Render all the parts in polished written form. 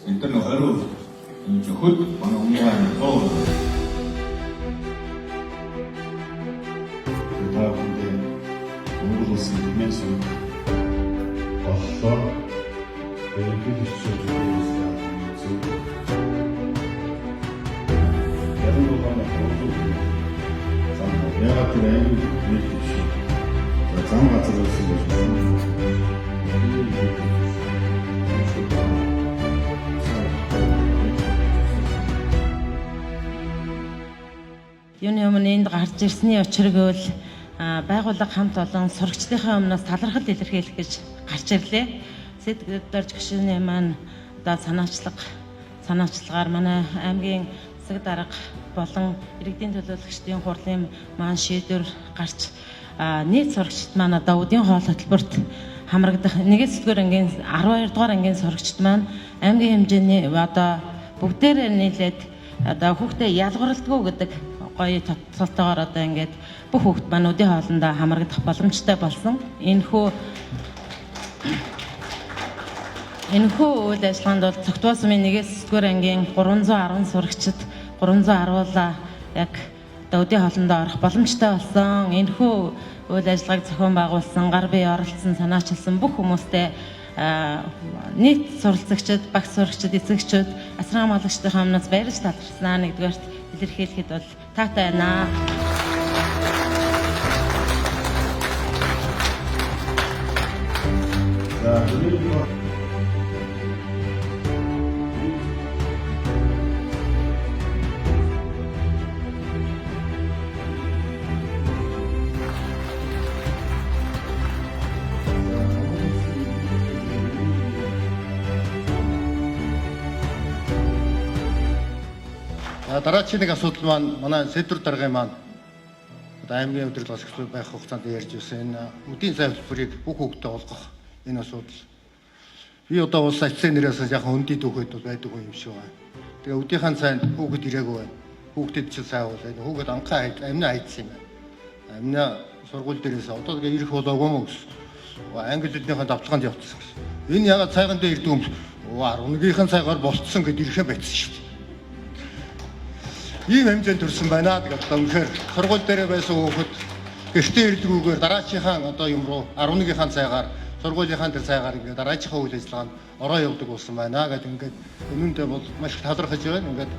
Интер нөхөр зөвхөн манай өмнөөр тоо. Таавал Монгол улсын мэдсэн болохоор Белгийч зүйлсээ зөв. Яруу байгаа хөрөв. Яагаад гэвэл нэг шиг. Зам газар үлсэн гэж байна. Юуны өмнө энд гарч ирсний учир гэвэл байгууллага хамт олон сурагчдынхаа өмнөөс талархал илэрхийлэх гэж гарч ирлээ. Сэдвэрж гишүүний маань одоо санаачлагаар манай аймгийн засаг дарга болон иргэдийн төлөөлөгчдийн хурлын маань шийдвэр гарч нийт сурагчид маань одоо үдийн хоол хөтөлбөрт хамрагдах 1-р ангийн 12 дугаар ангийн сурагчид маань аймгийн хэмжээний одоо бүгдээрээ нийлээд одоо хүүхдээ ялгарлдаггүй гэдэг гоё тоцолтойгоор одоо ингээд бүх хүүхд маань үдийн хоолндоо хамрагдах боломжтой болсон. Энэхүү үйл ажиллагаанд бол Цогтбоо сумын 1-р ангийн 310 сурагчид 310-уулаа яг үдийн хоолндоо орох боломжтой болсон. Энэхүү үйл ажиллагааг зохион байгуулсан, гар бие оролцсон, санаачилсан бүх хүмүүстээ нийт суралцагчид, багц сурагчид, эцэгчүүд, асран хамгаалагчдын өмнөөс баярлж талархснаа нэгдүгээрт илэрхийлэхэд бол таатай байна. Дараагийн нэг асуудал маань манай сэдвэр даргын маань одоо аймгийн удирдлага ашиглах байх хугацаанд ярьж байсан энэ үдийн цай хөтөлбөрийг бүх хүүхдэд олгох энэ асуудал. Би одоо улс ачааллын нэрээс яг өндөд өгөхөд байдаг юм шиг байна. Тэгээ үдийнхэн цайнд хүүхэд ирээгүй байна. Хүүхдэд ч сайн бол хүүхэд анхаа амнаа хайдсан юм байна. Амнаа сургууль дээрээс одоо тэгээ ирэх болоогүй мó гэсэн. Англи хэлнийхэн давталгаанд явуулсан гэсэн. Энэ ягаад цайган дээр ирдэг юм? 11-ийн цайгаар болцсон гэд ирэхэн байсан шүү дээ. Ийм хэмжээнд төрсэн байна. Тэгээд одоо үнэхээр сургууль дээр байсан хүүхэд гэртээ ирдгүүгээр дараачихаа одоо юм руу 11-ийн цайгаар сургуулийнхаа тэр цайгаар ингээд дараачихаа үйл ажиллагаанд ороо явдаг болсон байна гэдэг ингээд önөндөө бол маш их талархаж байна. Ингээд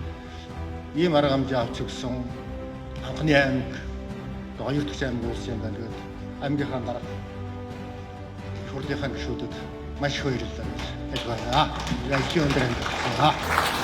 ийм арга хэмжээ авч өгсөн анхны аймаг хоёр дахь аймаг болсон юм байна. Тэгээд аймгийнхаа дарга хурлынхаа гишүүдэд маш их баярлалаа гэж байна. Яа, өндөр амжилт.